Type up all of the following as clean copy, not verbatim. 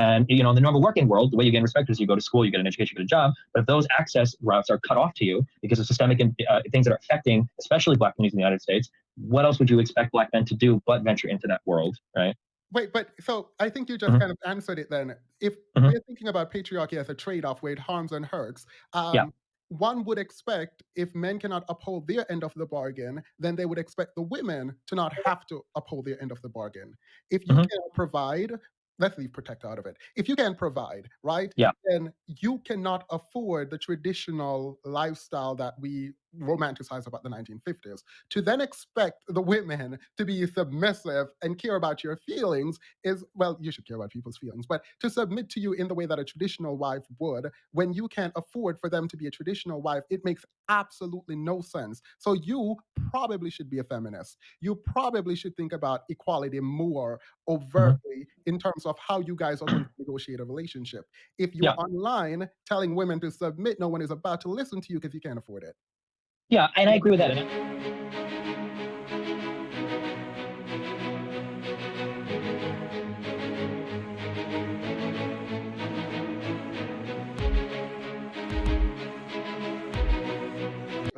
And, in the normal working world, the way you gain respect is you go to school, you get an education, you get a job. But if those access routes are cut off to you because of systemic things that are affecting, especially Black communities in the United States, what else would you expect Black men to do but venture into that world, right? Wait, but so I think you just Hmm. kind of answered it then. If Hmm. we're thinking about patriarchy as a trade-off where it harms and hurts, Yeah. one would expect if men cannot uphold their end of the bargain, then they would expect the women to not have to uphold their end of the bargain. If you Hmm. cannot provide, let's leave protect out of it. If you can provide, right, Yeah. then you cannot afford the traditional lifestyle that we romanticize about the 1950s. To then expect the women to be submissive and care about your feelings is, well, you should care about people's feelings, but to submit to you in the way that a traditional wife would, when you can't afford for them to be a traditional wife, it makes absolutely no sense. So you probably should be a feminist. You probably should think about equality more Hmm. overtly in terms of how you guys are going to negotiate a relationship. If you're Yeah. online telling women to submit, no one is about to listen to you because you can't afford it. Yeah. And I agree with that.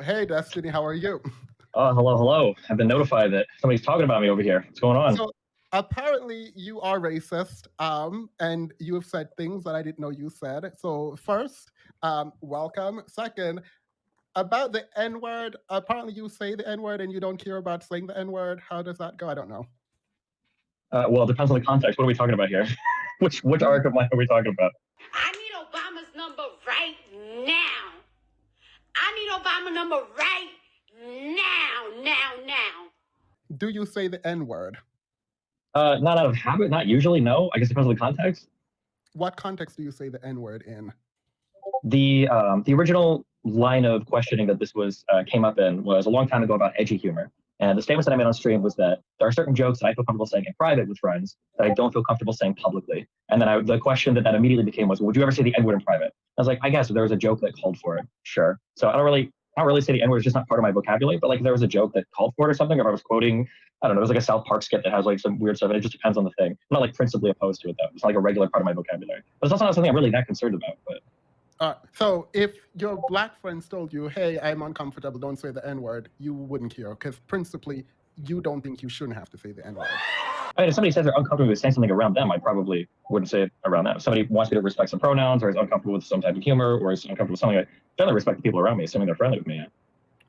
Hey, Destiny, how are you? Oh, hello, hello. I've been notified that somebody's talking about me over here. What's going on? So apparently you are racist, and you have said things that I didn't know you said. So first, welcome. Second, about the N word. Apparently you say the N word and you don't care about saying the N word. How does that go? I don't know. Well, it depends on the context. What are we talking about here? which You, arc of mine are we talking about? I need Obama's number right now. I need Obama number right now. do you say the N word? Not out of habit, not usually. No, I guess it depends on the context. What context do you say the N word in? The original line of questioning that this was came up in was a long time ago about edgy humor. And the statements that I made on stream was that there are certain jokes that I feel comfortable saying in private with friends that I don't feel comfortable saying publicly. And then the question that immediately became was, would you ever say the N word in private? I was like, I guess if there was a joke that called for it, sure. So I don't really say the N word; it's just not part of my vocabulary. But like, if there was a joke that called for it or something, or if I was quoting, I don't know, it was like a South Park skit that has like some weird stuff, and it just depends on the thing. I'm not like principally opposed to it though. It's not like a regular part of my vocabulary. But it's also not something I'm really that concerned about. But So if your black friends told you, hey, I'm uncomfortable, don't say the N word, you wouldn't care because principally you don't think you shouldn't have to say the N word. I mean, if somebody says they're uncomfortable with saying something around them, I probably wouldn't say it around them. If somebody wants me to respect some pronouns, or is uncomfortable with some type of humor, or is uncomfortable with something, I generally respect the people around me, assuming they're friendly with me.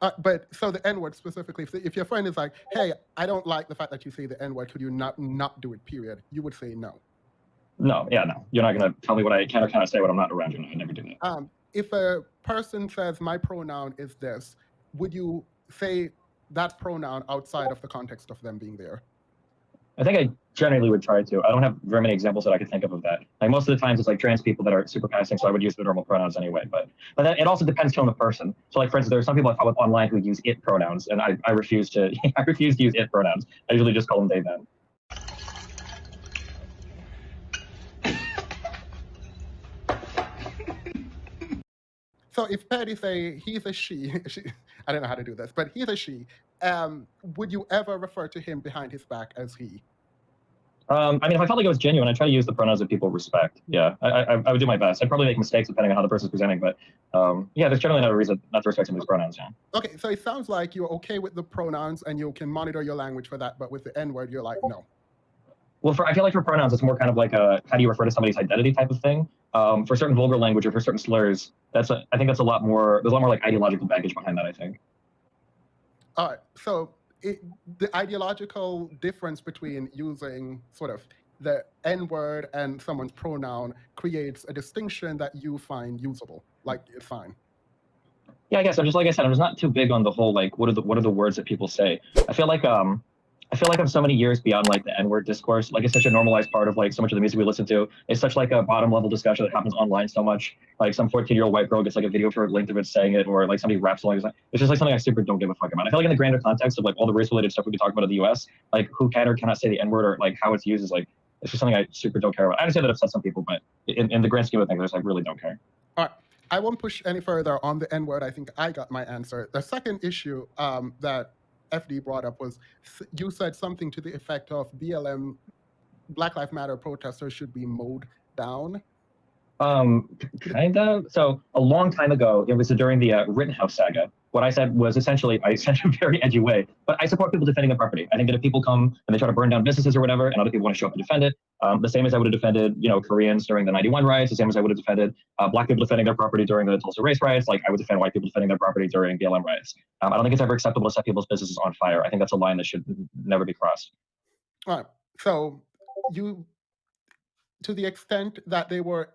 Yeah. But so the N word specifically, if your friend is like, hey, I don't like the fact that you say the N word, could you not do it, period? You would say no. No, yeah, no. You're not going to tell me what I can or cannot say when I'm not around you. No, I never do that. If a person says my pronoun is this, would you say that pronoun outside of the context of them being there? I think I generally would try to. I don't have very many examples that I could think of that. Like most of the times, it's like trans people that are super passing, so I would use the normal pronouns anyway. But that, it also depends on the person. So, like for instance, there are some people I follow online who use it pronouns, and I refuse to. I refuse to use it pronouns. I usually just call them they them. So if Patty say he's a she, I don't know how to do this, but he's a she, would you ever refer to him behind his back as he? I mean, if I felt like it was genuine, I try to use the pronouns that people respect. Yeah, I would do my best. I'd probably make mistakes depending on how the person's presenting, but yeah, there's generally not a reason not to respect somebody's pronouns. Yeah. Okay, so it sounds like you're okay with the pronouns and you can monitor your language for that, but with the N word, you're like, no. Well, I feel like for pronouns, it's more kind of like a how do you refer to somebody's identity type of thing. For certain vulgar language or for certain slurs, I think that's a lot more. There's a lot more like ideological baggage behind that. I think. All right, so the ideological difference between using sort of the N word and someone's pronoun creates a distinction that you find usable, like it's fine. Yeah, I guess I'm just like I said. I'm just not too big on the whole like what are the words that people say. I feel like I'm so many years beyond like the N-word discourse. Like it's such a normalized part of like so much of the music we listen to. It's such like a bottom level discussion that happens online so much. Like some 14-year-old white girl gets like a video for linked of it saying it, or like somebody raps along. It's just like something I super don't give a fuck about. I feel like in the grander context of like all the race related stuff we can talk about in the U.S., like who can or cannot say the N-word or like how it's used is like it's just something I super don't care about. I understand that upsets some people, but in the grand scheme of things, I just like really don't care. All right. I won't push any further on the N word. I think I got my answer. The second issue that FD brought up was you said something to the effect of BLM, Black Lives Matter protesters should be mowed down? Kind of. So a long time ago, it was during the Rittenhouse saga. What I said was essentially, I said in a very edgy way, but I support people defending their property. I think that if people come and they try to burn down businesses or whatever, and other people want to show up and defend it, the same as I would have defended, Koreans during the '91 riots, the same as I would have defended Black people defending their property during the Tulsa race riots, like I would defend white people defending their property during BLM riots. I don't think it's ever acceptable to set people's businesses on fire. I think that's a line that should never be crossed. All right. So you, to the extent that they were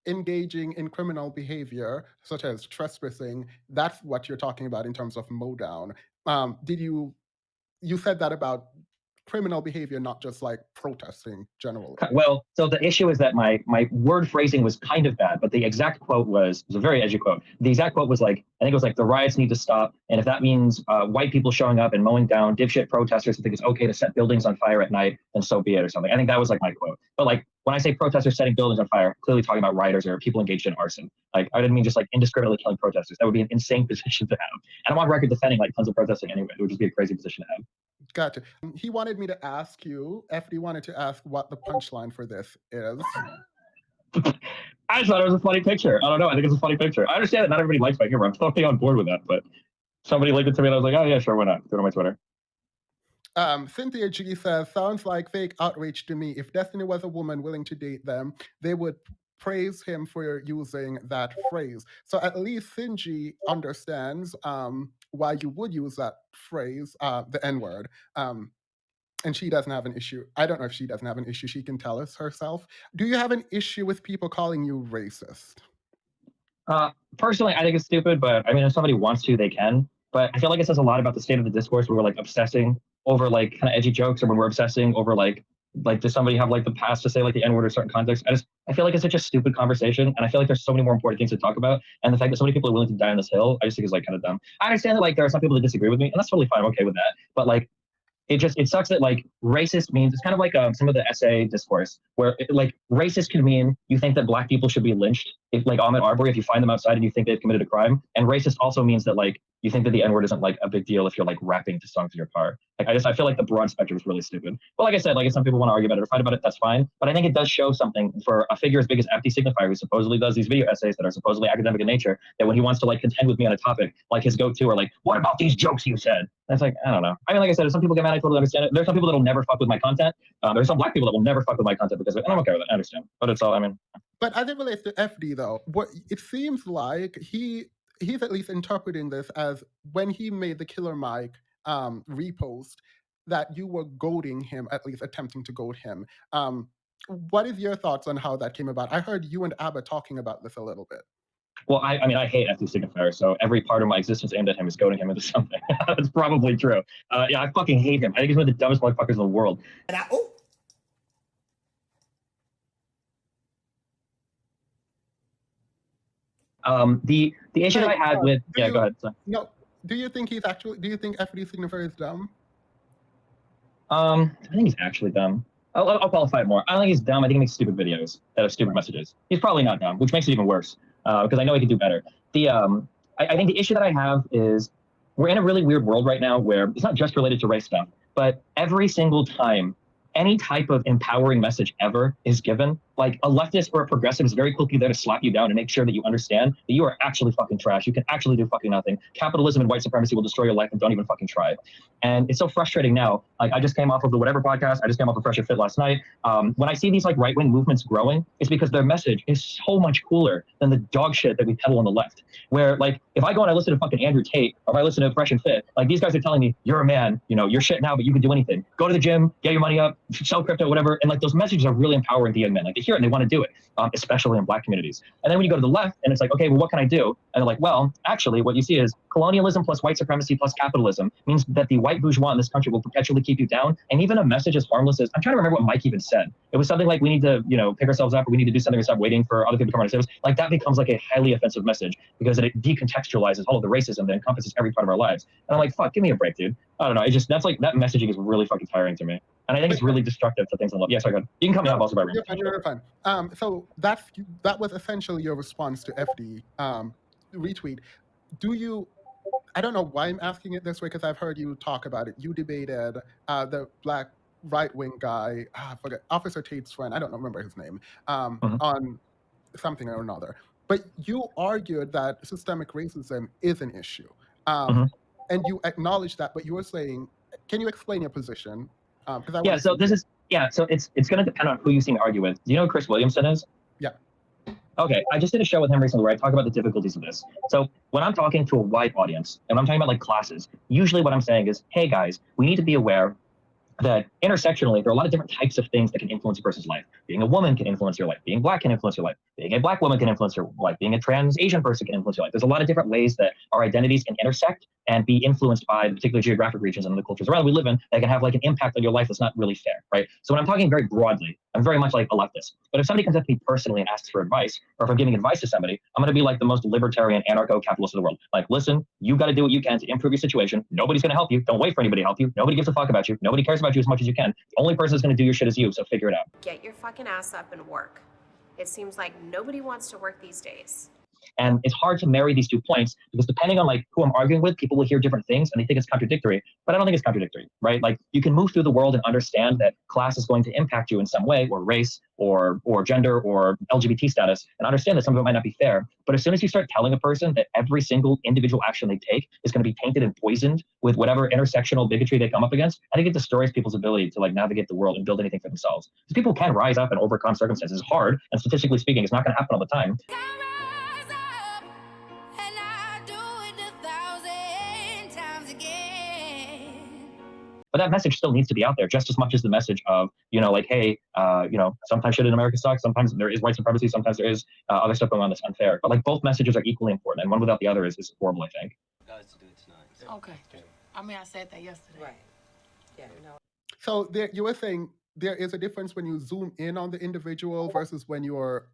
engaging in criminal behavior, such as trespassing, that's what you're talking about in terms of mow down. Did you said that about criminal behavior, not just like protesting generally? Well, so the issue is that my word phrasing was kind of bad, but the exact quote was a very edgy quote. The exact quote was like, I think it was like, the riots need to stop, and if that means white people showing up and mowing down dipshit protesters who think it's okay to set buildings on fire at night, then so be it, or something. I think that was like my quote. But like when I say protesters setting buildings on fire, clearly talking about rioters or people engaged in arson. Like I didn't mean just like indiscriminately killing protesters. That would be an insane position to have. And I'm on record defending like tons of protesting anyway. It would just be a crazy position to have. Gotcha. He wanted me to ask you, FD wanted to ask what the punchline for this is. I just thought it was a funny picture. I don't know. I think it's a funny picture. I understand that not everybody likes my humor. I'm totally on board with that, but somebody linked it to me and I was like, oh yeah, sure, why not? Do it on my Twitter. Cynthia G says, sounds like fake outrage to me. If Destiny was a woman willing to date them, they would praise him for using that phrase. So at least Cindy understands why you would use that phrase, the N-word. And she doesn't have an issue. I don't know if she doesn't have an issue. She can tell us herself. Do you have an issue with people calling you racist? Personally, I think it's stupid, but I mean, if somebody wants to, they can. But I feel like it says a lot about the state of the discourse where we're like obsessing over like kind of edgy jokes, or when we're obsessing over like does somebody have like the past to say like the N-word or certain context? I feel like it's such a stupid conversation, and I feel like there's so many more important things to talk about. And the fact that so many people are willing to die on this hill, I just think is like kind of dumb. I understand that like there are some people that disagree with me, and that's totally fine. I'm okay with that. But like it sucks that like racist means, it's kind of like some of the essay discourse where like racist can mean you think that Black people should be lynched, if like Ahmaud Arbery, if you find them outside and you think they've committed a crime. And racist also means that like you think that the N-word isn't like a big deal if you're like rapping to songs in your car. Like I feel like the broad spectrum is really stupid. But like I said, like if some people want to argue about it or fight about it, that's fine. But I think it does show something for a figure as big as FD Signifier, who supposedly does these video essays that are supposedly academic in nature, that when he wants to like contend with me on a topic, like his go-to are like, what about these jokes you said? And it's like, I don't know. I mean, like I said, if some people get mad, I totally understand it. There's some people that'll never fuck with my content. There's some Black people that will never fuck with my content because of it. And I'm okay with it. I understand. But it's all, I mean. But as it relates to FD though, what it seems like he's at least interpreting this as when he made the Killer Mike repost, that you were goading him, at least attempting to goad him. What is your thoughts on how that came about? I heard you and Abba talking about this a little bit. Well, I mean, I hate FD Signifier, so every part of my existence aimed at him is goading him into something. That's probably true. Yeah, I fucking hate him. I think he's one of the dumbest motherfuckers in the world. And the issue that I had with go ahead. Sorry. No, do you think FD Signifier is dumb? I think he's actually dumb. I'll qualify it more. I don't think he's dumb. I think he makes stupid videos that have stupid messages. He's probably not dumb, which makes it even worse because I know he can do better. I think the issue that I have is we're in a really weird world right now where it's not just related to race stuff, but every single time any type of empowering message ever is given, like a leftist or a progressive is very quickly there to slap you down and make sure that you understand that you are actually fucking trash. You can actually do fucking nothing. Capitalism and white supremacy will destroy your life, and don't even fucking try. And it's so frustrating now. Like I just came off of the Whatever podcast. I just came off of Fresh and Fit last night. When I see these like right-wing movements growing, it's because their message is so much cooler than the dog shit that we peddle on the left. Where like if I go and I listen to fucking Andrew Tate, or if I listen to Fresh and Fit, like these guys are telling me, you're a man, you're shit now, but you can do anything. Go to the gym, get your money up, sell crypto, whatever. And like those messages are really empowering to young men. Like they hear it and they want to do it, especially in Black communities. And then when you go to the left and it's like, okay, well, what can I do? And they're like, well, actually, what you see is colonialism plus white supremacy plus capitalism means that the white bourgeois in this country will perpetually keep you down. And even a message as harmless as, I'm trying to remember what Mike even said. It was something like, we need to, pick ourselves up, or we need to do something and stop waiting for other people to come on our service. Like that becomes like a highly offensive message because it decontextualizes all of the racism that encompasses every part of our lives. And I'm like, fuck, give me a break, dude. I don't know. That's like, that messaging is really fucking tiring to me. And I think it's really destructive to things in love. Yeah, sorry, go ahead. You can come up also by You're fine. So that was essentially your response to FD retweet. I don't know why I'm asking it this way, because I've heard you talk about it. You debated the Black right-wing guy, I forget, Officer Tate's friend, I don't remember his name, Mhm. on something or another. But you argued that systemic racism is an issue. Mhm. And you acknowledge that, but you were saying, can you explain your position? Because I want Yeah, to so see. this is yeah, so it's going to depend on who you seem to argue with. Do you know who Chris Williamson is? Yeah. Okay, I just did a show with him recently where I talk about the difficulties of this. So when I'm talking to a wide audience and I'm talking about like classes, usually what I'm saying is, hey guys, we need to be aware that intersectionally, there are a lot of different types of things that can influence a person's life. Being a woman can influence your life. Being black can influence your life. Being a black woman can influence your life. Being a trans Asian person can influence your life. There's a lot of different ways that our identities can intersect and be influenced by the particular geographic regions and the cultures around we live in that can have like an impact on your life that's not really fair, right? So when I'm talking very broadly, I'm very much like a leftist. But if somebody comes up to me personally and asks for advice, or if I'm giving advice to somebody, I'm going to be like the most libertarian anarcho-capitalist of the world. Like, listen, you got to do what you can to improve your situation. Nobody's going to help you. Don't wait for anybody to help you. Nobody gives a fuck about you. Nobody cares about you as much as you can. The only person that's going to do your shit is you, so figure it out. Get your fucking ass up and work. It seems like nobody wants to work these days. And it's hard to marry these 2 points because depending on like who I'm arguing with, people will hear different things and they think it's contradictory, but I don't think it's contradictory, right? Like you can move through the world and understand that class is going to impact you in some way, or race or gender or LGBT status, and understand that some of it might not be fair. But as soon as you start telling a person that every single individual action they take is going to be tainted and poisoned with whatever intersectional bigotry they come up against, I think it destroys people's ability to like navigate the world and build anything for themselves. Because people can rise up and overcome circumstances. It's hard, and statistically speaking, it's not going to happen all the time. But that message still needs to be out there just as much as the message of, you know, like, hey, you know, sometimes shit in America sucks. Sometimes there is white supremacy. Sometimes there is other stuff going on that's unfair. But like both messages are equally important, and one without the other is horrible, I think. Guys to do it tonight. Okay. I mean, I said that yesterday. Right. Yeah, no. So there, you were saying there is a difference when you zoom in on the individual versus when you're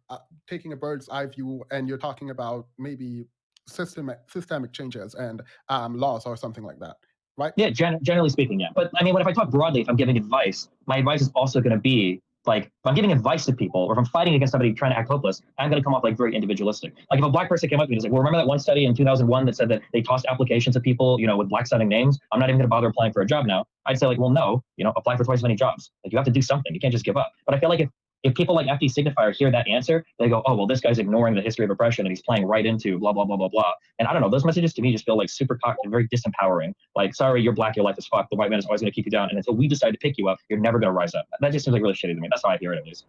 taking a bird's eye view and you're talking about maybe systemic changes and laws or something like that. Right? Yeah, generally speaking, yeah. But I mean, if I talk broadly, if I'm giving advice, my advice is also going to be like, if I'm giving advice to people, or if I'm fighting against somebody trying to act hopeless, I'm going to come off like very individualistic. Like if a black person came up to me and was like, well, remember that one study in 2001 that said that they tossed applications at people, you know, with black sounding names? I'm not even going to bother applying for a job now. I'd say like, well, no, you know, apply for twice as many jobs. Like you have to do something. You can't just give up. But I feel like if people like FD Signifier hear that answer, they go, oh, well, this guy's ignoring the history of oppression and he's playing right into blah, blah, blah, blah, blah. And I don't know, those messages to me just feel like super cocked and very disempowering. Like, sorry, you're black, your life is fucked. The white man is always going to keep you down. And until we decide to pick you up, you're never going to rise up. That just seems like really shitty to me. That's how I hear it, at least.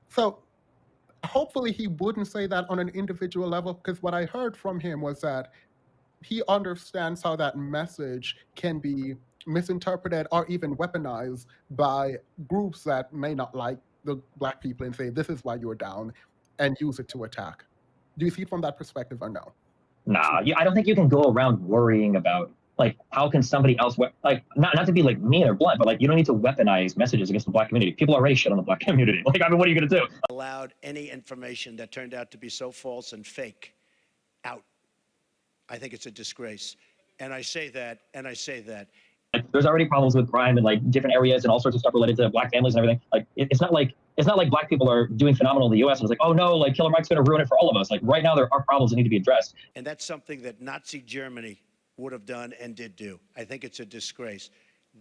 So hopefully he wouldn't say that on an individual level, because what I heard from him was that he understands how that message can be misinterpreted or even weaponized by groups that may not like the black people and say, this is why you're down, and use it to attack. Do you see it from that perspective or no? Nah, I don't think you can go around worrying about like, how can somebody else, like, not to be like mean or blunt, but like, you don't need to weaponize messages against the black community. People already shit on the black community. Like, I mean, what are you going to do? Allowed any information that turned out to be so false and fake out. I think it's a disgrace. And I say that. There's already problems with crime in like different areas and all sorts of stuff related to black families and everything. Like, it's not like black people are doing phenomenal in the U.S. and it's like, oh no, like Killer Mike's going to ruin it for all of us. Like right now, there are problems that need to be addressed. And that's something that Nazi Germany would have done and did do. I think it's a disgrace.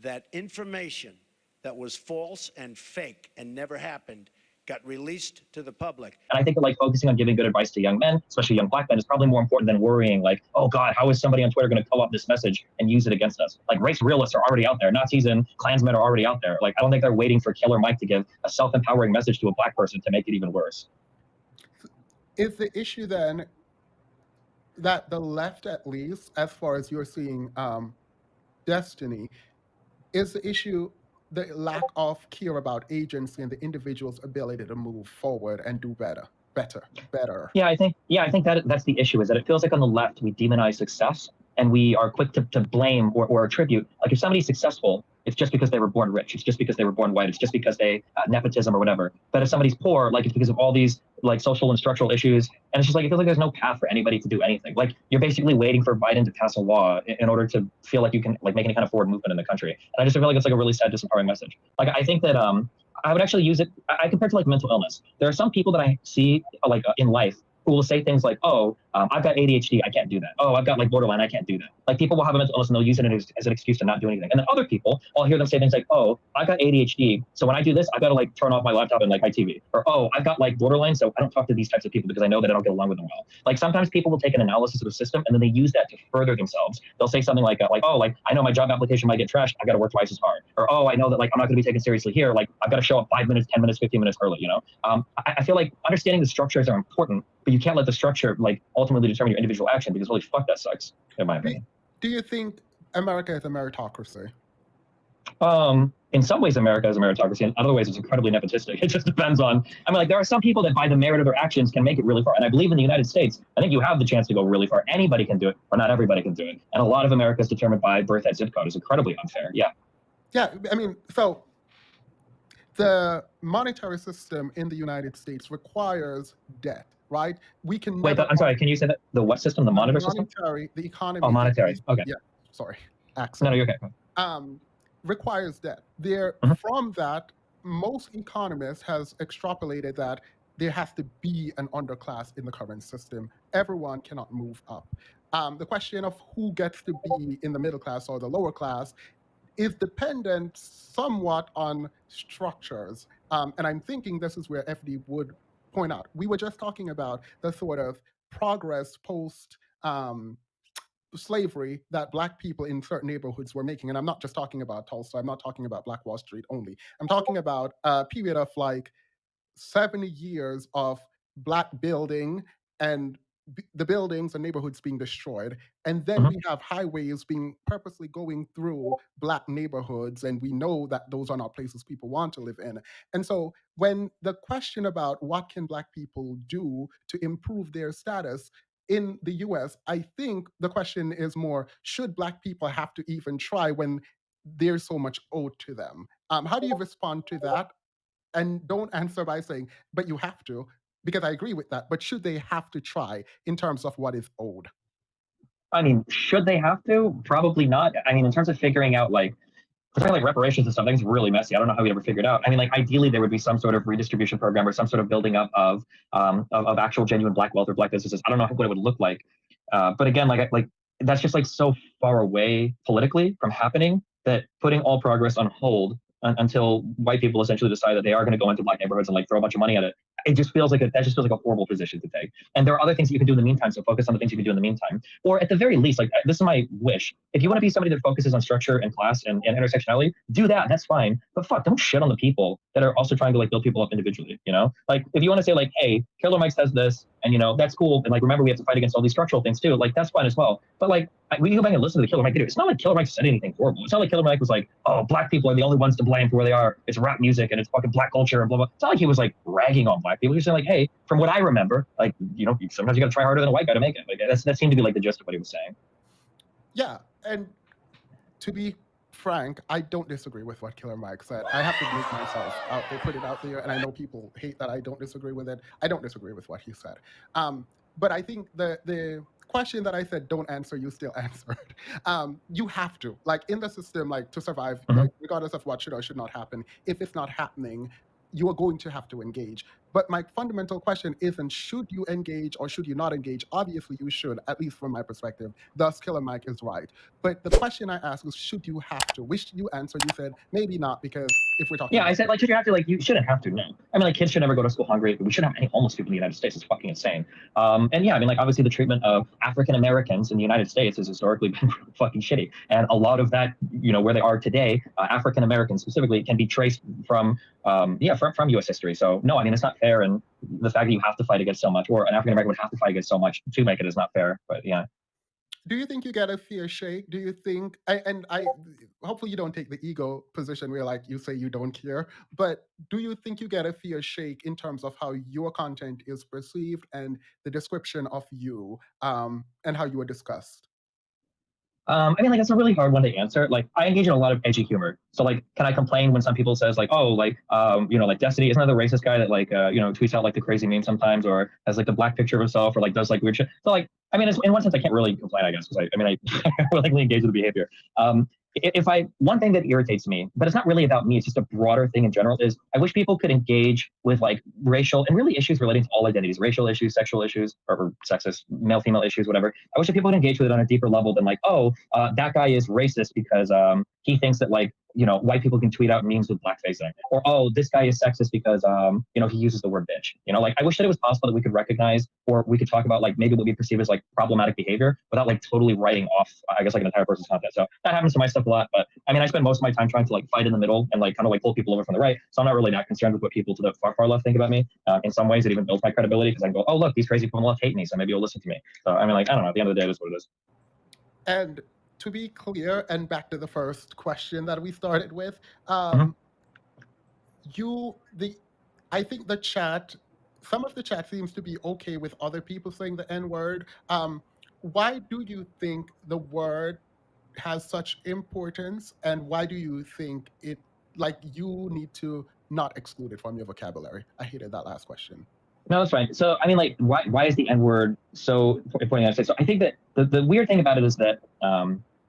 That information that was false and fake and never happened got released to the public. And I think that like focusing on giving good advice to young men, especially young black men, is probably more important than worrying like, oh God, how is somebody on Twitter going to co-opt this message and use it against us? Like race realists are already out there. Nazis and Klansmen are already out there. Like, I don't think they're waiting for Killer Mike to give a self-empowering message to a black person to make it even worse. Is the issue then that the left, at least, as far as you're seeing destiny, is the issue the lack of care about agency and the individual's ability to move forward and do better? Yeah, I think that's the issue, is that it feels like on the left we demonize success and we are quick to blame or attribute. Like if somebody's successful, it's just because they were born rich. It's just because they were born white. It's just because they nepotism or whatever. But if somebody's poor, like it's because of all these like social and structural issues. And it's just like, it feels like there's no path for anybody to do anything. Like you're basically waiting for Biden to pass a law in order to feel like you can like make any kind of forward movement in the country. And I just feel like it's like a really sad, disempowering message. Like I think that I would actually use it. I compare it to like mental illness. There are some people that I see like in life who will say things like, oh, I've got ADHD, I can't do that. Oh, I've got like borderline, I can't do that. Like people will have a mental illness and they'll use it as an excuse to not do anything. And then other people, I'll hear them say things like, oh, I've got ADHD, so when I do this, I've got to like turn off my laptop and like my TV. Or, oh, I've got like borderline, so I don't talk to these types of people because I know that I don't get along with them well. Like sometimes people will take an analysis of the system and then they use that to further themselves. They'll say something like, oh, like I know my job application might get trashed, I got to work twice as hard. Or, oh, I know that like I'm not going to be taken seriously here, like I've got to show up 5 minutes, 10 minutes, 15 minutes early, you know? I feel like understanding the structures are important, but you can't let the structure like ultimately determine your individual action because holy fuck, that sucks, in my opinion. Do you think America is a meritocracy? In some ways, America is a meritocracy. In other ways, it's incredibly nepotistic. It just depends on, I mean, like there are some people that by the merit of their actions can make it really far. And I believe in the United States, I think you have the chance to go really far. Anybody can do it, but not everybody can do it. And a lot of America is determined by birth at zip code. It's incredibly unfair. Yeah. Yeah, I mean, so the monetary system in the United States requires debt, right? We can Wait, I'm sorry, can you say that? The what system? The monitor system? Monetary, the economy. Oh, monetary. Okay. Yeah, sorry. No, you're okay. Requires debt. From that, most economists has extrapolated that there has to be an underclass in the current system. Everyone cannot move up. The question of who gets to be in the middle class or the lower class is dependent somewhat on structures. And I'm thinking this is where FD would point out. We were just talking about the sort of progress post slavery that Black people in certain neighborhoods were making. And I'm not just talking about Tulsa. I'm not talking about Black Wall Street only. I'm talking about a period of like 70 years of Black building and the buildings and neighborhoods being destroyed. And then we have highways being purposely going through Black neighborhoods. And we know that those are not places people want to live in. And so when the question about what can Black people do to improve their status in the US, I think the question is more, should Black people have to even try when there's so much owed to them? How do you respond to that? And don't answer by saying, but you have to, because I agree with that. But should they have to try in terms of what is owed? I mean, should they have to? Probably not. I mean, in terms of figuring out like reparations and stuff, things really messy. I don't know how we ever figured out. I mean, like ideally there would be some sort of redistribution program or some sort of building up of actual genuine Black wealth or Black businesses. I don't know what it would look like. But again, like that's just like so far away politically from happening that putting all progress on hold until white people essentially decide that they are going to go into Black neighborhoods and like throw a bunch of money at it. It just feels like that just feels like a horrible position to take. And there are other things that you can do in the meantime. So focus on the things you can do in the meantime. Or at the very least, like this is my wish. If you want to be somebody that focuses on structure and class and intersectionality, do that. That's fine. But fuck, don't shit on the people that are also trying to like build people up individually. You know, like if you want to say like, hey, Killer Mike says this, and you know that's cool. And like remember, we have to fight against all these structural things too. Like that's fine as well. But like we go back and listen to the Killer Mike video. It's not like Killer Mike said anything horrible. It's not like Killer Mike was like, oh, Black people are the only ones to blame for where they are. It's rap music and it's fucking Black culture and blah blah. It's not like he was like ragging on Black people. He was saying like, hey, from what I remember, like you know, sometimes you got to try harder than a white guy to make it. Like that seemed to be like the gist of what he was saying. Yeah, and to be frank, I don't disagree with what Killer Mike said. I have to make myself out there, put it out there, and I know people hate that I don't disagree with it. I don't disagree with what he said. But I think the question that I said don't answer, you still answered. You have to, like in the system, like to survive, like, regardless of what should or should not happen, if it's not happening, you are going to have to engage. But my fundamental question isn't should you engage or should you not engage? Obviously you should, at least from my perspective. Thus, Killer Mike is right. But the question I asked was should you have to? Which you answered, you said maybe not, because if we're talking I said like should you have to? Like you shouldn't have to, no. I mean like kids should never go to school hungry. We shouldn't have any homeless people in the United States. It's fucking insane. And yeah, I mean like obviously the treatment of African Americans in the United States has historically been fucking shitty. And a lot of that, you know, where they are today, African Americans specifically, can be traced from from US history. So no, I mean it's not fair, and the fact that you have to fight against so much, or an African American would have to fight against so much to make it, is not fair. But yeah. Do you think you get a fair shake? Do you think, and I hopefully you don't take the ego position where like you say you don't care, but do you think you get a fair shake in terms of how your content is perceived and the description of you and how you are discussed? I mean, like, it's a really hard one to answer. Like, I engage in a lot of edgy humor. So, like, can I complain when some people says, like, oh, like, you know, like, Destiny, isn't that the racist guy that, like, you know, tweets out, like, the crazy meme sometimes, or has, like, the black picture of himself, or, like, does, like, weird shit? So, like, I mean, in one sense, I can't really complain, I guess, because I mean, I willingly engage with the behavior. one thing that irritates me, but it's not really about me, it's just a broader thing in general, is I wish people could engage with like racial and really issues relating to all identities, racial issues, sexual issues, or sexist, male, female issues, whatever. I wish that people would engage with it on a deeper level than like, oh, that guy is racist because he thinks that like, white people can tweet out memes with blackface in it. Or, oh, this guy is sexist because, he uses the word bitch. Like, I wish that it was possible that we could recognize, or we could talk about like maybe what we perceive as like problematic behavior without like totally writing off, I guess, like an entire person's content. So that happens to my stuff a lot. But I mean, I spend most of my time trying to like fight in the middle and like kind of like pull people over from the right. So I'm not really that concerned with what people to the far, far left think about me. In some ways, it even builds my credibility because I can go, oh, look, these crazy people on the left hate me. So maybe you'll listen to me. So I mean, like, I don't know. At the end of the day, that's what it is. And to be clear, and back to the first question that we started with, I think the chat, some of the chat seems to be okay with other people saying the N-word. Why do you think the word has such importance, and why do you think it, like, you need to not exclude it from your vocabulary? I hated that last question. No, that's fine. So, I mean, like, why is the N-word so important? So I think that the weird thing about it is that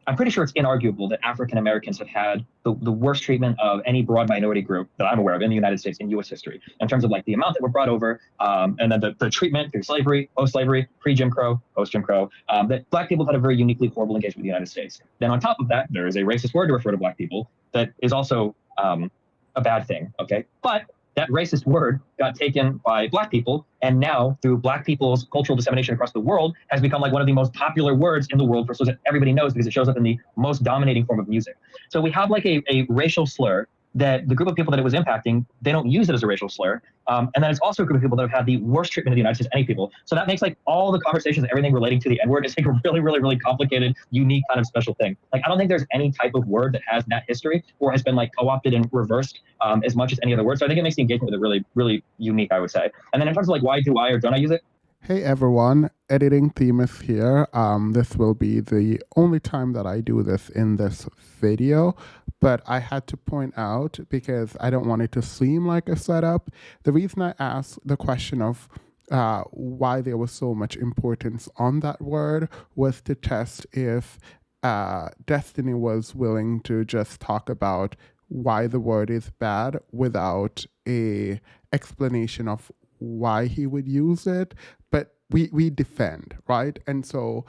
I'm pretty sure it's inarguable that African Americans have had the worst treatment of any broad minority group that I'm aware of in the United States in U.S. history, in terms of like the amount that were brought over, and then the treatment through slavery, post-slavery, pre-Jim Crow, post-Jim Crow, that Black people had a very uniquely horrible engagement with the United States. Then on top of that, there is a racist word to refer to Black people that is also a bad thing, okay? But that racist word got taken by Black people, and now through Black people's cultural dissemination across the world has become like one of the most popular words in the world for slurs that everybody knows because it shows up in the most dominating form of music. So we have like a racial slur that the group of people that it was impacting, they don't use it as a racial slur. And then it's also a group of people that have had the worst treatment in the United States of any people. So that makes like all the conversations, everything relating to the N-word is like a really, really, really complicated, unique kind of special thing. Like, I don't think there's any type of word that has that history or has been like co-opted and reversed as much as any other word. So I think it makes the engagement with it really, really unique, I would say. And then in terms of like, why do I or don't I use it? Hey everyone, Editing Themis here. This will be the only time that I do this in this video, but I had to point out, because I don't want it to seem like a setup, the reason I asked the question of why there was so much importance on that word was to test if Destiny was willing to just talk about why the word is bad without a explanation of why he would use it, but we defend, right? And so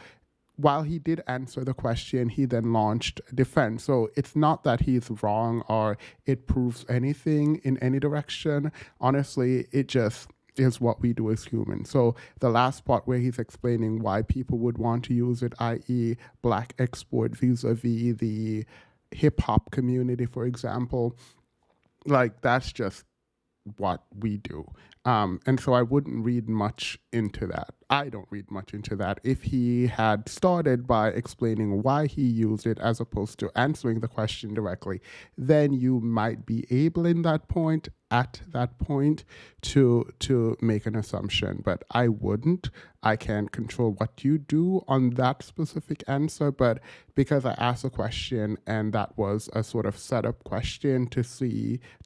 while he did answer the question, he then launched defense. So it's not that he's wrong or it proves anything in any direction. Honestly, it just is what we do as humans. So the last part where he's explaining why people would want to use it, i.e. Black export vis-a-vis the hip-hop community, for example, like, that's just what we do. And so I wouldn't read much into that. I don't read much into that. If he had started by explaining why he used it as opposed to answering the question directly, then you might be able at that point to make an assumption. But I wouldn't. I can't control what you do on that specific answer, but because I asked a question and that was a sort of setup question to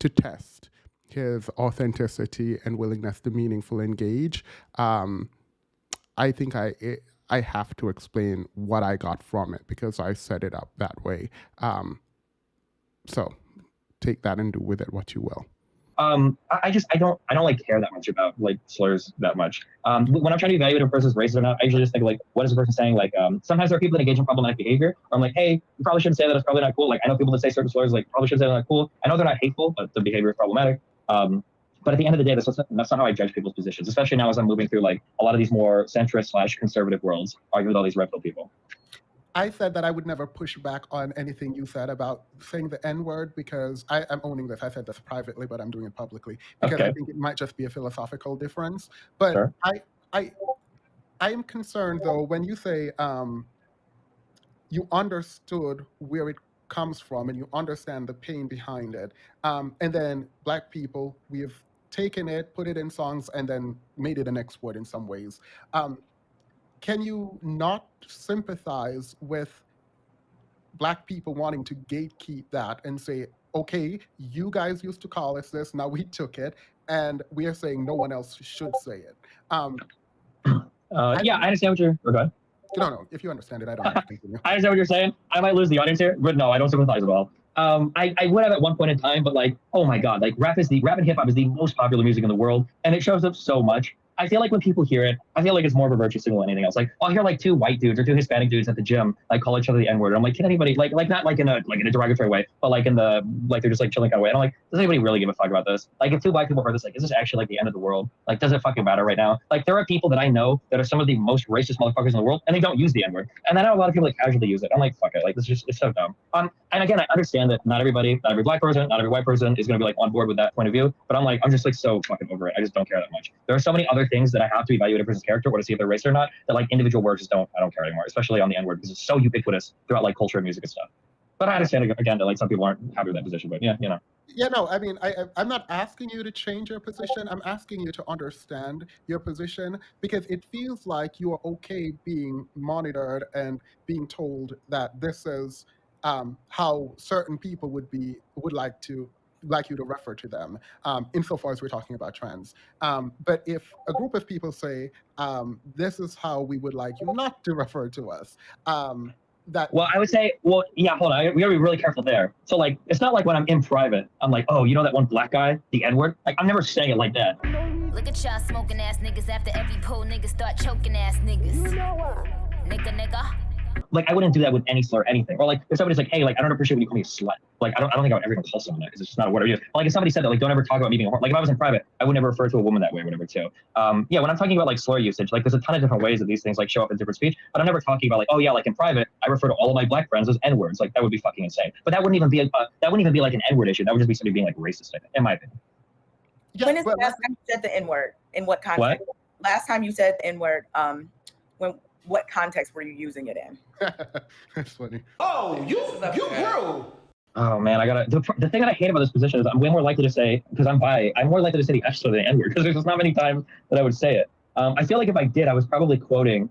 test his authenticity and willingness to meaningfully engage, I think I have to explain what I got from it because I set it up that way. So take that and do with it what you will. I don't like care that much about like slurs that much. When I'm trying to evaluate if a person's racist or not, I usually just think like, what is the person saying? Like, sometimes there are people that engage in problematic behavior. Or I'm like, hey, you probably shouldn't say that. It's probably not cool. Like, I know people that say certain slurs, like, probably shouldn't say they're not cool. I know they're not hateful, but the behavior is problematic. But at the end of the day, that's not how I judge people's positions, especially now as I'm moving through like a lot of these more centrist/conservative worlds, arguing with all these red pill people. I said that I would never push back on anything you said about saying the N-word because I'm owning this. I said this privately, but I'm doing it publicly because I think it might just be a philosophical difference. But sure. I am concerned though when you say you understood where it comes from and you understand the pain behind it, and then Black people, we've taken it, put it in songs, and then made it an export in some ways. Can you not sympathize with Black people wanting to gatekeep that and say, okay, you guys used to call us this, now we took it, and we are saying no one else should say it? I understand what you're... Go ahead. No, if you understand it, I don't have to continue. I understand what you're saying. I might lose the audience here, but no, I don't sympathize at all. I would have at one point in time, but like, oh my God, like rap and hip hop is the most popular music in the world, and it shows up so much. I feel like when people hear it, I feel like it's more of a virtue signal than anything else. Like I'll hear like two white dudes or two Hispanic dudes at the gym like call each other the N-word. I'm like, can anybody like not like in a derogatory way, but like in the like they're just like chilling kind of way. And I'm like, does anybody really give a fuck about this? Like if two white people heard this, like, is this actually like the end of the world? Like, does it fucking matter right now? Like there are people that I know that are some of the most racist motherfuckers in the world, and they don't use the N-word. And I know a lot of people like casually use it. I'm like, fuck it. Like it's so dumb. And again, I understand that not every black person, not every white person is going to be like on board with that point of view. But I'm just like so fucking over it. I just don't care that much. There are so many other things that I have to evaluate a person's character or to see if they're racist or not that like individual words I don't care anymore, especially on the N-word because it's so ubiquitous throughout like culture and music and stuff. But I understand again that like some people aren't happy with that position. But yeah, you know. Yeah, no, I mean, I'm not asking you to change your position. I'm asking you to understand your position because it feels like you are okay being monitored and being told that this is how certain people would like you to refer to them, insofar as we're talking about trans. But if a group of people say, this is how we would like you not to refer to us, well, I would say, yeah, hold on. We gotta be really careful there. So, like, it's not like when I'm in private, I'm like, oh, you know that one black guy, the N-word? Like, I'm never saying it like that. Look at y'all smoking ass niggas after every poll niggas start choking ass niggas. Nigga. Like, I wouldn't do that with any slur or anything. Or like, if somebody's like, hey, like, I don't appreciate when you call me a slut. Like, I don't think I would ever even call someone that because it's just not a word I use. But like, if somebody said that, like, don't ever talk about me being a whore. Like, if I was in private, I would never refer to a woman that way or whatever too. Yeah, when I'm talking about like slur usage, like, there's a ton of different ways that these things like show up in different speech. But I'm never talking about like, oh yeah, like in private, I refer to all of my black friends as N-words. Like, that would be fucking insane. But that wouldn't even be like an N-word issue. That would just be somebody being like racist, in my opinion. Yeah, when is the last time you said the N-word? In what context? What? Last time you said the N-word, what context were you using it in? That's funny. Oh, you grew. Oh man, the thing that I hate about this position is I'm way more likely to say, because I'm bi, I'm more likely to say the S than the N-word because there's just not many times that I would say it. I feel like if I did, I was probably quoting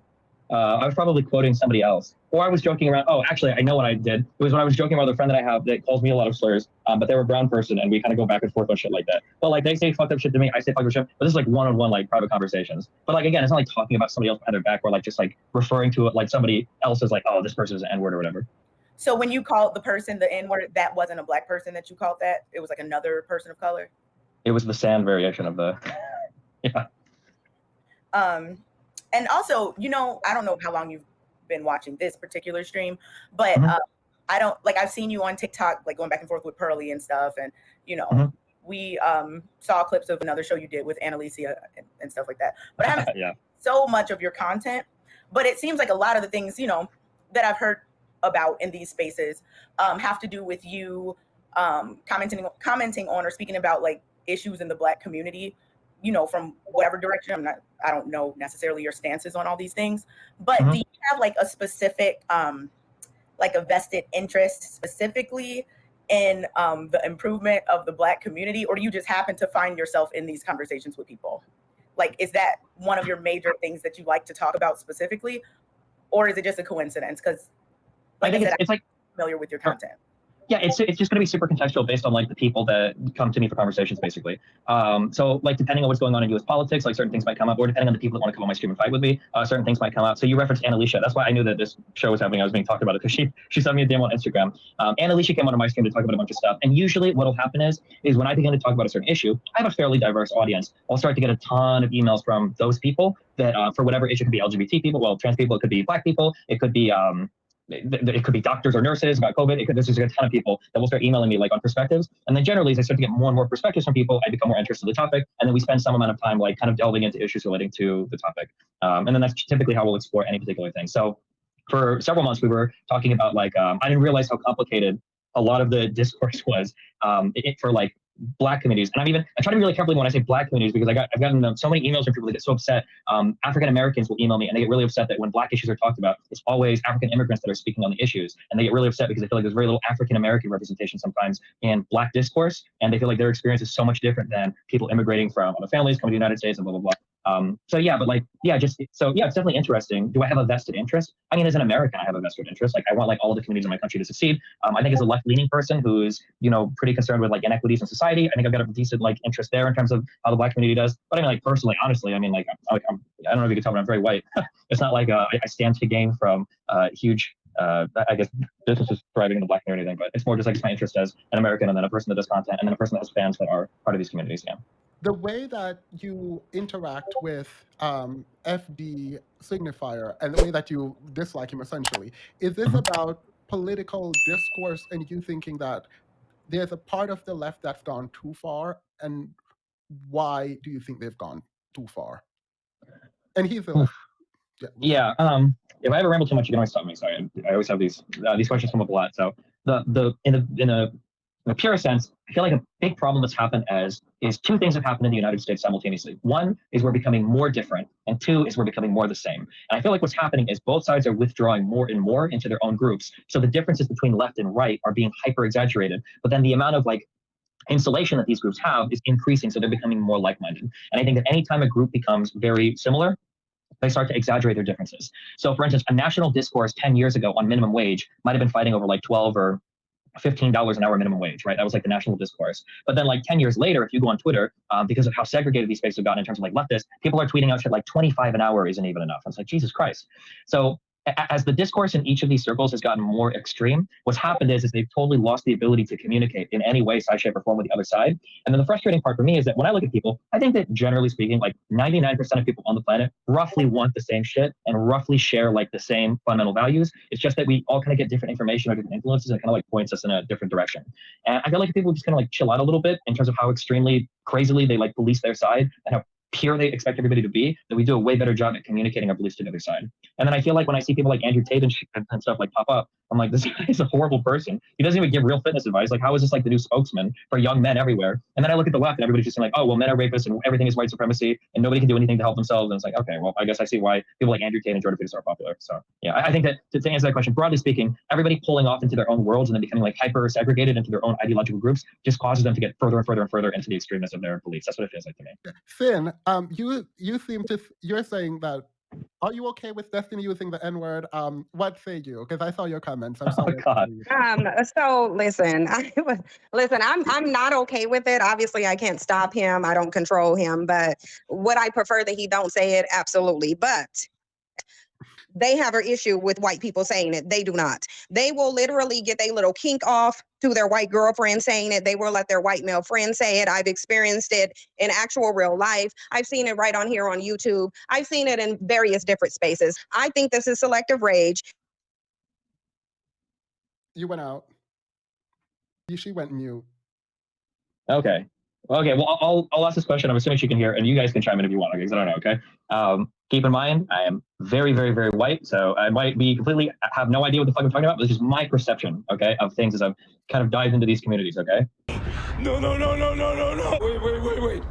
somebody else, or I was joking around. Oh, actually, I know what I did. It was when I was joking about a friend that I have that calls me a lot of slurs, but they were a brown person, and we kind of go back and forth on shit like that. But like they say fucked up shit to me, I say fucked up shit. But this is like one-on-one like private conversations. But like again, it's not like talking about somebody else behind their back, or like just like referring to it like somebody else is like, oh, this person is an N-word or whatever. So when you called the person the N-word, that wasn't a black person that you called that? It was like another person of color? It was the sand variation of the, yeah. And also, you know, I don't know how long you've been watching this particular stream, but I've seen you on TikTok, like going back and forth with Pearly and stuff. And, you know, we saw clips of another show you did with Annalisa and stuff like that. But I haven't seen so much of your content. But it seems like a lot of the things, you know, that I've heard about in these spaces have to do with you commenting on or speaking about like issues in the Black community, you know, from whatever direction. I don't know necessarily your stances on all these things, but do you have like a specific, like a vested interest specifically in the improvement of the Black community, or do you just happen to find yourself in these conversations with people? Like, is that one of your major things that you like to talk about specifically, or is it just a coincidence? Because like I think it's like familiar with your content. Yeah, it's just going to be super contextual based on like the people that come to me for conversations, basically. So like depending on what's going on in U.S. politics, like certain things might come up, or depending on the people that want to come on my stream and fight with me, certain things might come up. So you referenced Annalisa. That's why I knew that this show was happening. I was being talked about it because she sent me a DM on Instagram. Annalisa came onto my stream to talk about a bunch of stuff. And usually what'll happen is when I begin to talk about a certain issue, I have a fairly diverse audience. I'll start to get a ton of emails from those people that for whatever issue, it could be LGBT people, well, trans people, it could be Black people, it could be it could be doctors or nurses about COVID. There's just a ton of people that will start emailing me like on perspectives. And then generally as I start to get more and more perspectives from people, I become more interested in the topic. And then we spend some amount of time like kind of delving into issues relating to the topic. And then that's typically how we'll explore any particular thing. So for several months, we were talking about like, I didn't realize how complicated a lot of the discourse was for like Black communities. And I try to be really careful when I say Black communities because I've gotten so many emails from people that get so upset. African Americans will email me and they get really upset that when Black issues are talked about, it's always African immigrants that are speaking on the issues. And they get really upset because they feel like there's very little African American representation sometimes in Black discourse. And they feel like their experience is so much different than people immigrating from other families, coming to the United States and blah, blah, blah. So yeah, but like, yeah, just so yeah, it's definitely interesting. Do I have a vested interest? I mean, as an American, I have a vested interest. Like, I want like all the communities in my country to succeed. I think as a left-leaning person who's pretty concerned with like inequities in society, I think I've got a decent like interest there in terms of how the Black community does. But I mean, like personally, honestly, I mean, like I don't know if you can tell, but I'm very white. It's not like I stand to gain from huge. I guess businesses thriving in the Black community thing, but it's more just like it's my interest as an American, and then a person that does content, and then a person that has fans that are part of these communities. Yeah. The way that you interact with FD signifier and the way that you dislike him, essentially, is this about political discourse and you thinking that there's a part of the left that's gone too far, and why do you think they've gone too far? And he's the left. Yeah. If I ever ramble too much, you can always stop me. Sorry, I always have these questions come up a lot. So in a pure sense, I feel like a big problem that's happened is two things have happened in the United States simultaneously. One is we're becoming more different, and two is we're becoming more the same. And I feel like what's happening is both sides are withdrawing more and more into their own groups. So the differences between left and right are being hyper exaggerated. But then the amount of like insulation that these groups have is increasing, so they're becoming more like-minded. And I think that anytime a group becomes very similar, they start to exaggerate their differences. So for instance, a national discourse 10 years ago on minimum wage might have been fighting over like 12 or $15 an hour minimum wage, right? That was like the national discourse. But then like 10 years later, if you go on Twitter, because of how segregated these spaces have gotten in terms of like leftists, people are tweeting out shit like 25 an hour isn't even enough. It's like, Jesus Christ. So as the discourse in each of these circles has gotten more extreme, what's happened is they've totally lost the ability to communicate in any way, size, shape, or form with the other side. And then the frustrating part for me is that when I look at people, I think that generally speaking, like 99% of people on the planet roughly want the same shit and roughly share like the same fundamental values. It's just that we all kind of get different information or different influences and kind of like points us in a different direction. And I feel like if people just kind of like chill out a little bit in terms of how extremely crazily they like police their side and how pure they expect everybody to be, that we do a way better job at communicating our beliefs to the other side. And then I feel like when I see people like Andrew Tate and stuff like pop up, I'm like, this guy is a horrible person. He doesn't even give real fitness advice. Like, how is this like the new spokesman for young men everywhere? And then I look at the left and everybody's just saying like, oh, well, men are rapists and everything is white supremacy and nobody can do anything to help themselves. And it's like, okay, well, I guess I see why people like Andrew Tate and Jordan Peterson are popular. So yeah, I think that to answer that question, broadly speaking, everybody pulling off into their own worlds and then becoming like hyper segregated into their own ideological groups just causes them to get further and further and further into the extremeness of their beliefs. That's what it feels like to me. Finn, you seem to, you're saying that, are you okay with Destiny using the N-word? What say you? Because I saw your comments. I'm sorry. Oh, God. So listen, I'm not okay with it. Obviously, I can't stop him. I don't control him. But would I prefer that he don't say it? Absolutely. But they have an issue with white people saying it. They do not. They will literally get their little kink off to their white girlfriend saying it. They will let their white male friend say it. I've experienced it in actual real life. I've seen it right on here on YouTube. I've seen it in various different spaces. I think this is selective rage. You went out. She went mute. Okay. Well, I'll ask this question. I'm assuming she can hear, and you guys can chime in if you want, because I don't know. Okay. Keep in mind, I am very, very, very white, so I might be completely have no idea what the fuck I'm talking about. But this is my perception, okay, of things as I've kind of dived into these communities. Okay. No. Wait.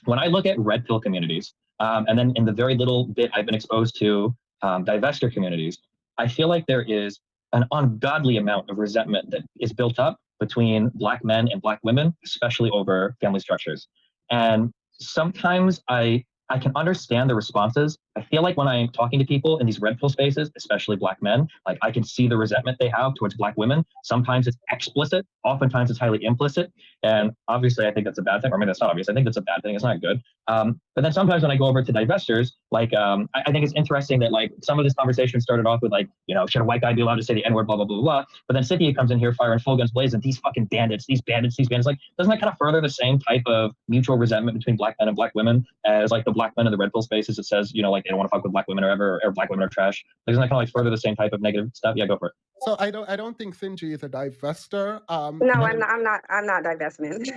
When I look at red pill communities, and then in the very little bit I've been exposed to divester communities, I feel like there is an ungodly amount of resentment that is built up between Black men and Black women, especially over family structures. And sometimes I can understand the responses. I feel like when I'm talking to people in these red pill spaces, especially Black men, like I can see the resentment they have towards Black women. Sometimes it's explicit, oftentimes it's highly implicit. And obviously I think that's a bad thing. Or maybe that's not obvious. I think that's a bad thing. It's not good. But then sometimes when I go over to divestors, like I think it's interesting that like some of this conversation started off with like, should a white guy be allowed to say the N-word, blah, blah, blah, blah. But then Cynthia comes in here firing full guns blazing, these fucking bandits, these bandits. Like, doesn't that kind of further the same type of mutual resentment between Black men and Black women as like the Black men in the red pill spaces? It says, like they don't want to fuck with Black women or Black women are trash. Doesn't that kind of like further the same type of negative stuff? Yeah, go for it. So I don't think Sinji is a divester. No, I'm not divestment.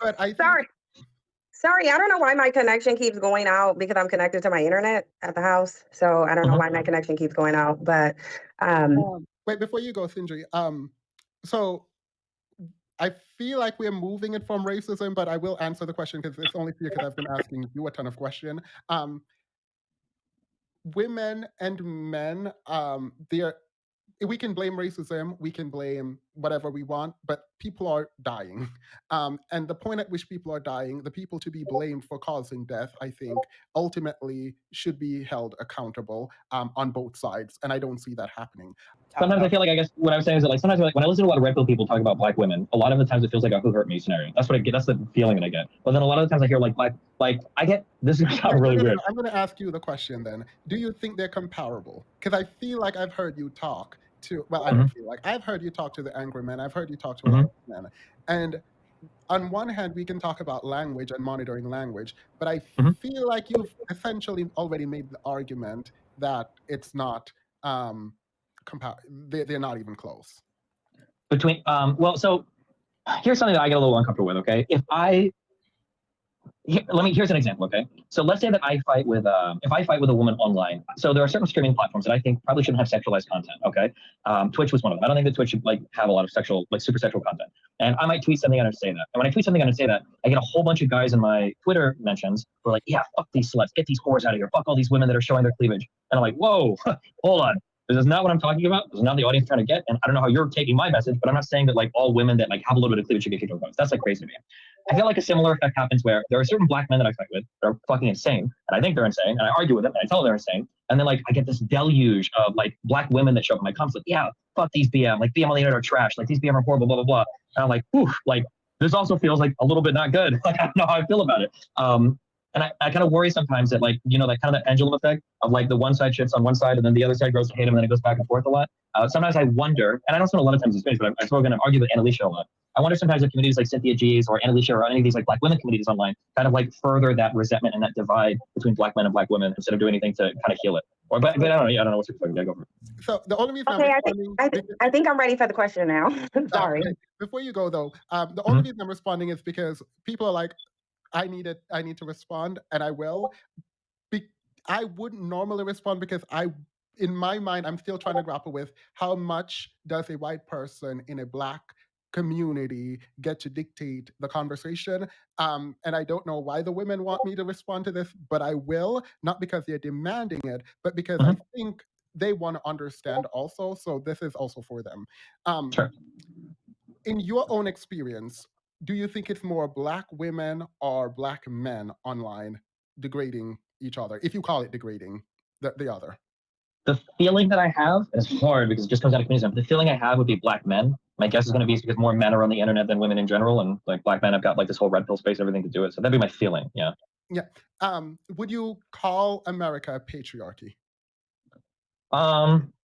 But Sorry, I don't know why my connection keeps going out because I'm connected to my internet at the house. So I don't know why my connection keeps going out. But wait, before you go, Sinji, so I feel like we're moving it from racism, but I will answer the question because it's only because I've been asking you a ton of questions. Women and men, we can blame racism, we can blame whatever we want, but people are dying. And the point at which people are dying, the people to be blamed for causing death, I think, ultimately should be held accountable on both sides. And I don't see that happening. Sometimes I feel like, I guess what I'm saying is that, like, sometimes like, when I listen to a lot of red pill people talk about black women, a lot of the times it feels like a who hurt me scenario. That's what I get. That's the feeling that I get. But then a lot of the times I hear like I get, this is sound really weird. I'm going to ask you the question then. Do you think they're comparable? Because I feel like I've heard you talk to, well, I don't feel like, I've heard you talk to the angry men. I've heard you talk to a lot of men. And on one hand, we can talk about language and monitoring language, but I feel like you've essentially already made the argument that it's not, they're not even close. Between, well, so here's something that I get a little uncomfortable with, okay? Here's an example, okay? So let's say that I fight with, if I fight with a woman online, so there are certain streaming platforms that I think probably shouldn't have sexualized content, okay? Twitch was one of them. I don't think that Twitch should like have a lot of sexual, like super sexual content. And I might tweet something and say that. And when I tweet something and say that, I get a whole bunch of guys in my Twitter mentions who are like, yeah, fuck these sluts, get these whores out of here, fuck all these women that are showing their cleavage. And I'm like, whoa, hold on. This is not what I'm talking about. This is not the audience trying to get. And I don't know how you're taking my message, but I'm not saying that like all women that like have a little bit of cleavage should get kicked off votes. That's like crazy to me. I feel like a similar effect happens where there are certain black men that I fight with that are fucking insane. And I think they're insane. And I argue with them and I tell them they're insane. And then like I get this deluge of like black women that show up in my comments like, yeah, fuck these BM. Like BM on the internet are trash. Like these BM are horrible, blah, blah, blah. And I'm like, whew, like this also feels like a little bit not good. Like I don't know how I feel about it. And I kind of worry sometimes that like, you know, that kind of pendulum effect of like the one side shifts on one side and then the other side grows to hate him and then it goes back and forth a lot. Sometimes I wonder, and I don't spend a lot of time in space, but I'm still going to argue with Annalicia a lot. I wonder sometimes if communities like Cynthia G's or Annalicia or any of these like black women communities online kind of like further that resentment and that divide between black men and black women instead of doing anything to kind of heal it. Or, but I don't know. Yeah, I don't know what's your go for it. So the only reason I think I'm ready for the question now. Sorry. Okay. Before you go though, the only reason I'm responding is because people are like, I need to respond, and I will. I wouldn't normally respond because in my mind, I'm still trying to grapple with how much does a white person in a black community get to dictate the conversation. And I don't know why the women want me to respond to this, but I will, not because they're demanding it, but because I think they want to understand also. So this is also for them. Sure. In your own experience, do you think it's more black women or black men online degrading each other, if you call it degrading the other? The feeling that I have, and it's hard because it just comes out of communism, but the feeling I have would be black men. My guess is going to be because more men are on the internet than women in general, and like black men have got like this whole red pill space, everything to do it. So that'd be my feeling, yeah. Yeah. Would you call America a patriarchy?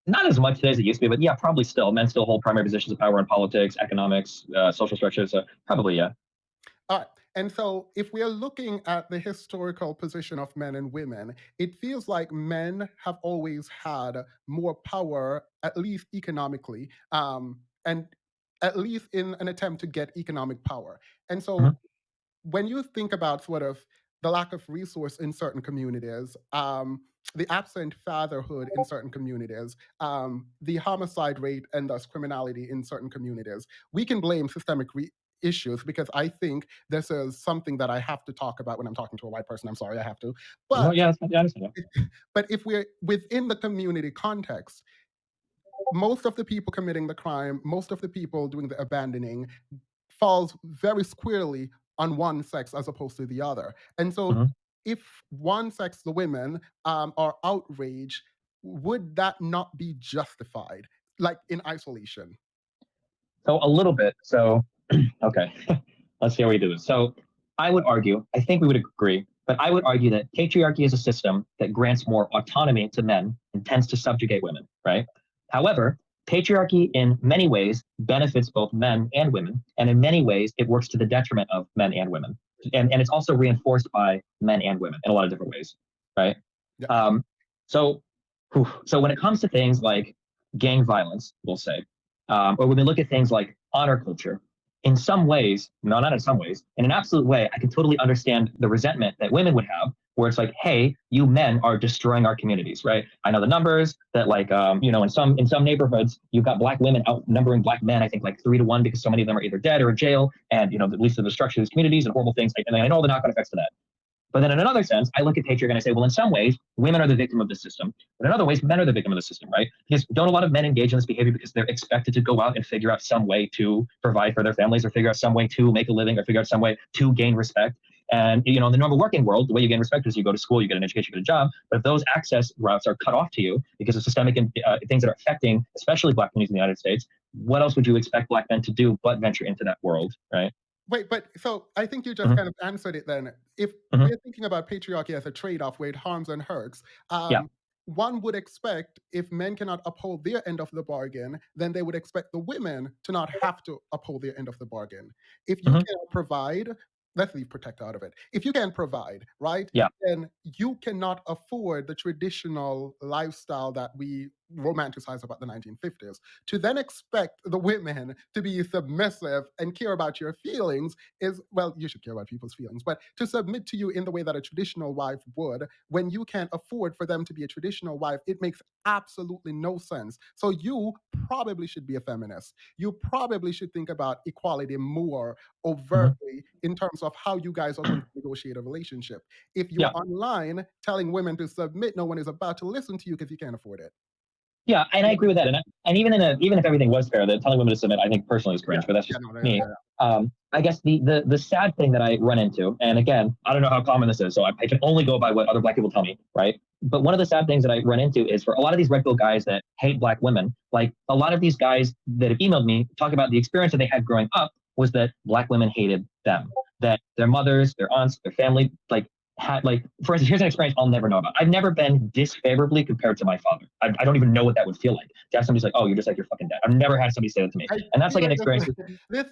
Not as much today as it used to be, but yeah, probably still. Men still hold primary positions of power in politics, economics, social structures. So probably, yeah. All right. And so if we are looking at the historical position of men and women, it feels like men have always had more power, at least economically, and at least in an attempt to get economic power. And so when you think about sort of the lack of resource in certain communities, the absent fatherhood in certain communities, the homicide rate and thus criminality in certain communities, we can blame systemic issues because I think this is something that I have to talk about when I'm talking to a white person. I'm sorry, I have to. But, but if we're within the community context, most of the people committing the crime, most of the people doing the abandoning falls very squarely on one sex as opposed to the other. And so if one sex, the women, are outraged, would that not be justified, like in isolation? So a little bit. So, okay, let's see how we do this. So I would argue, I think we would agree, but I would argue that patriarchy is a system that grants more autonomy to men and tends to subjugate women, right? However, patriarchy in many ways benefits both men and women, and in many ways it works to the detriment of men and women. And it's also reinforced by men and women in a lot of different ways, right? Yeah. So when it comes to things like gang violence, we'll say, or when we look at things like honor culture, in some ways, no, not in some ways, in an absolute way, I can totally understand the resentment that women would have, where it's like, hey, you men are destroying our communities, right? I know the numbers that like, you know, in some neighborhoods, you've got black women outnumbering black men, I think like 3-1, because so many of them are either dead or in jail, and, you know, that leads to the destruction of these communities and horrible things. And I know the knock-on effects to that. But then in another sense, I look at patriarchy and I say, well, in some ways, women are the victim of the system. But in other ways, men are the victim of the system, right? Because don't a lot of men engage in this behavior because they're expected to go out and figure out some way to provide for their families, or figure out some way to make a living, or figure out some way to gain respect. And, in the normal working world, the way you gain respect is you go to school, you get an education, you get a job. But if those access routes are cut off to you because of systemic things that are affecting, especially Black communities in the United States, what else would you expect Black men to do but venture into that world, right? Wait, but so I think you just kind of answered it then. If we're thinking about patriarchy as a trade-off where it harms and hurts, one would expect if men cannot uphold their end of the bargain, then they would expect the women to not have to uphold their end of the bargain. If you cannot provide, let's leave protect out of it. If you can provide, right, then you cannot afford the traditional lifestyle that we romanticize about the 1950s. To then expect the women to be submissive and care about your feelings is, well, you should care about people's feelings, but to submit to you in the way that a traditional wife would, when you can't afford for them to be a traditional wife, it makes absolutely no sense. So you probably should be a feminist. You probably should think about equality more overtly in terms of how you guys are going to negotiate a relationship. If you're online telling women to submit, no one is about to listen to you because you can't afford it. Yeah, and I agree with that. And even if everything was fair, telling women to submit, I think personally is cringe, but that's just me. I guess the sad thing that I run into, and again, I don't know how common this is, so I can only go by what other Black people tell me, right? But one of the sad things that I run into is for a lot of these red pill guys that hate Black women, like a lot of these guys that have emailed me talk about the experience that they had growing up was that Black women hated them, that their mothers, their aunts, their family, had, for instance, here's an experience I'll never know about. I've never been disfavorably compared to my father. I don't even know what that would feel like. To have somebody's like, oh, you're just like your fucking dad. I've never had somebody say that to me. And that's like an experience. This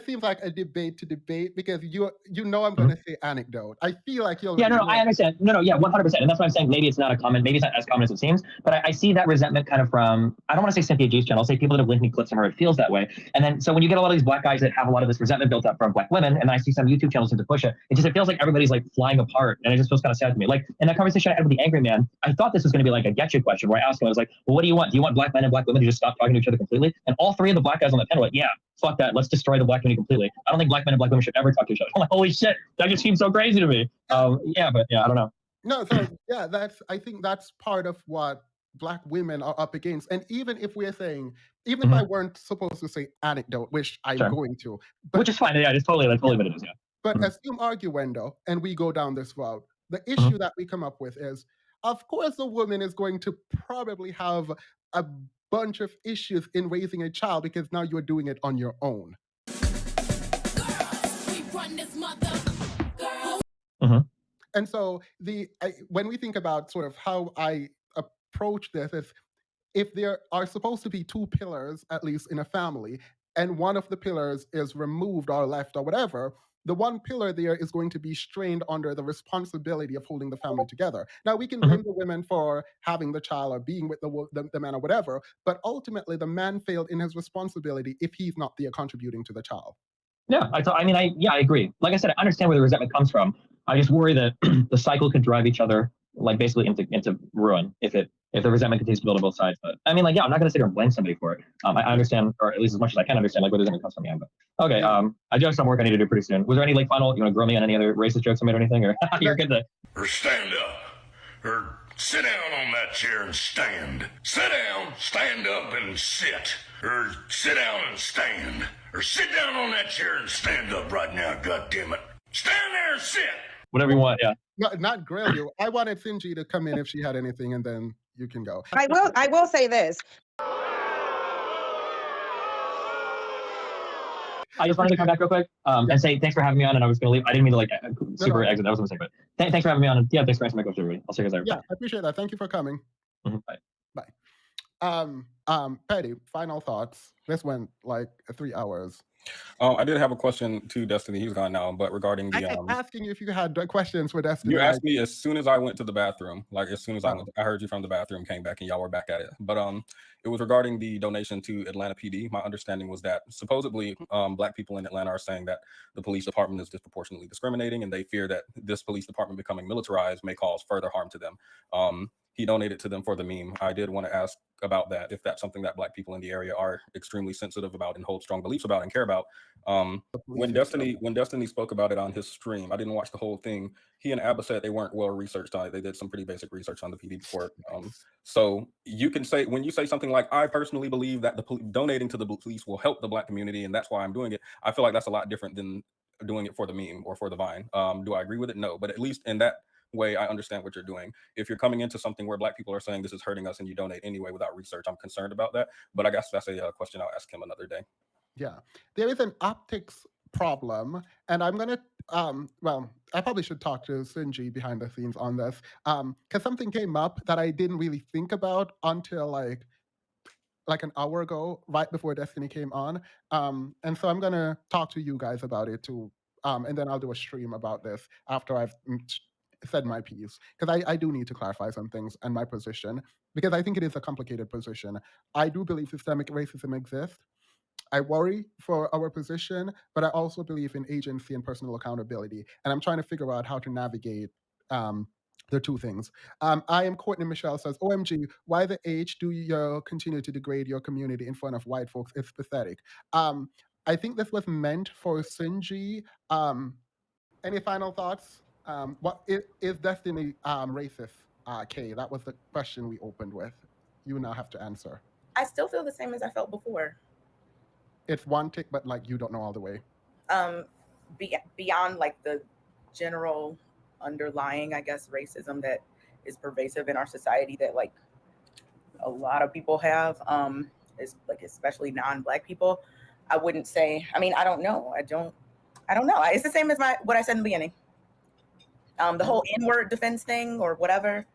seems like a debate to debate because I'm going to say anecdote. I feel like you'll. Yeah, no, I understand. No, 100%. And that's why I'm saying maybe it's not as common as it seems. But I see that resentment kind of from, I don't want to say Cynthia G's channel, I'll say people that have linked me clips from her, it feels that way. And then, so when you get a lot of these Black guys that have a lot of this resentment built up from Black women, and then I see some YouTube channels to push it, it feels like everybody's like flying apart. And it just feels kind of sad to me. Like in that conversation I had with the angry man, I thought this was going to be like a get you question where I asked him, I was like, well, what do you want? Do you want Black men and Black women to just stop talking to each other completely? And all three of the Black guys on the panel were like, yeah, fuck that. Let's destroy the Black community completely. I don't think Black men and Black women should ever talk to each other. I'm like, holy shit, that just seems so crazy to me. I don't know. No, so I think that's part of what Black women are up against. And even if we're saying, even if I weren't supposed to say anecdote, which I'm going to, but, which is fine. Yeah, it's totally what it is. Yeah. But assume arguendo, and we go down this route. The issue that we come up with is, of course, a woman is going to probably have a bunch of issues in raising a child because now you're doing it on your own. And so when we think about sort of how I approach this is, if there are supposed to be two pillars, at least in a family, and one of the pillars is removed or left or whatever, the one pillar there is going to be strained under the responsibility of holding the family together. Now, we can blame the women for having the child or being with the man or whatever, but ultimately the man failed in his responsibility if he's not there contributing to the child. Yeah, I agree. Like I said, I understand where the resentment comes from. I just worry that the cycle could drive each other basically into ruin if the resentment continues to build on both sides. But I'm not going to sit here and blame somebody for it. I understand, or at least as much as I can understand, where the resentment comes from. Yeah, but okay. I do have some work I need to do pretty soon. Was there any final? You want to grill me on any other racist jokes I made or anything? Or you're good to. Or stand up, or sit down on that chair and stand. Sit down, stand up and sit, or sit down and stand, or sit down on that chair and stand up right now. God damn it, stand there and sit. Whatever you want, yeah. Not grill you. I wanted Finji to come in if she had anything, and then you can go. I will say this. I just wanted to come back real quick and say thanks for having me on. And I was going to leave. I didn't mean to super exit. That was a mistake. But thanks for having me on. And yeah, thanks for answering my question, everybody. I'll see you guys later. Yeah, I appreciate that. Thank you for coming. Bye. Bye. Petty, final thoughts. This went like 3 hours. I did have a question to Destiny. He's gone now, but regarding the I kept asking you if you had questions for Destiny. You asked me as soon as I went to the bathroom. As soon as I heard you from the bathroom, came back, and y'all were back at it. But it was regarding the donation to Atlanta PD. My understanding was that supposedly Black people in Atlanta are saying that the police department is disproportionately discriminating, and they fear that this police department becoming militarized may cause further harm to them. he donated to them for the meme. I did want to ask about that, if that's something that Black people in the area are extremely sensitive about and hold strong beliefs about and care about. When Destiny spoke about it on his stream, I didn't watch the whole thing. He and Abba said they weren't well researched on it. They did some pretty basic research on the PD before. So you can say, when you say something like, I personally believe that donating to the police will help the Black community, and that's why I'm doing it, I feel like that's a lot different than doing it for the meme or for the Vine. Do I agree with it? No, but at least in that way, I understand what you're doing. If you're coming into something where Black people are saying this is hurting us and you donate anyway without research, I'm concerned about that. But I guess that's a question I'll ask him another day. Yeah, there is an optics problem, and I'm gonna well, I probably should talk to Sinji behind the scenes on this, because something came up that I didn't really think about until like an hour ago, right before Destiny came on. And so I'm gonna talk to you guys about it too, and then I'll do a stream about this after I've said my piece, because I do need to clarify some things and my position, because I think it is a complicated position. I do believe systemic racism exists. I worry for our position, but I also believe in agency and personal accountability. And I'm trying to figure out how to navigate the two things. I am Courtney Michelle says, OMG, why the H do you continue to degrade your community in front of white folks? It's pathetic. I think this was meant for Sinji. Any final thoughts? What is Destiny racist? Kay, that was the question we opened with. You now have to answer. I still feel the same as I felt before. It's one tick, but like you don't know all the way. Beyond like the general underlying, I guess, racism that is pervasive in our society that like a lot of people have, is like especially non-Black people. I wouldn't say. I mean, I don't know. I don't know. It's the same as what I said in the beginning. The whole N-word defense thing or whatever.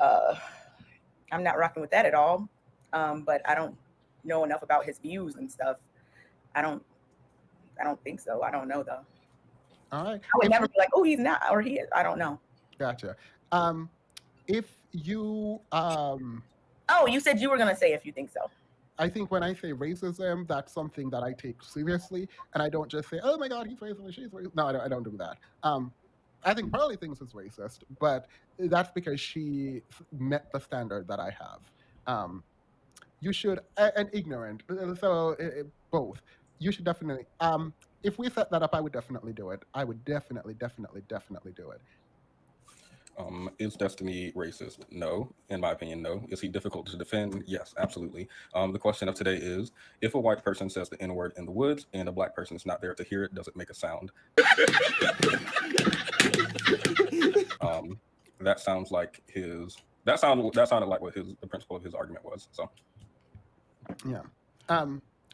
I'm not rocking with that at all. But I don't know enough about his views and stuff. I don't think so. I don't know though. All right. I would never be like, oh, he's not, or he is. I don't know. Gotcha. If you oh, you said you were gonna say if you think so. I think when I say racism, that's something that I take seriously, and I don't just say, "Oh my God, he's racist, she's racist." No, I don't do that. I think Pearly thinks it's racist, but that's because she met the standard that I have. You should, and ignorant. So both. You should definitely. If we set that up, I would definitely do it. I would definitely do it. Is Destiny racist? No. In my opinion, no. Is he difficult to defend? Yes, absolutely. The question of today is, if a white person says the N-word in the woods and a Black person is not there to hear it, does it make a sound? That sounds like that sounded like what the principle of his argument was. So yeah.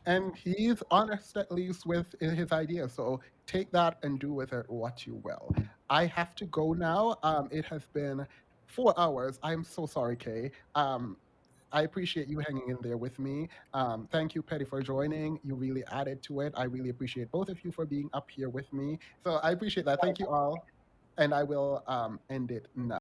And he's honest at least with his ideas. So take that and do with it what you will. I have to go now. It has been 4 hours. I'm so sorry, Kay. I appreciate you hanging in there with me. Thank you, Petty, for joining. You really added to it. I really appreciate both of you for being up here with me. So I appreciate that. Thank you all. And I will end it now.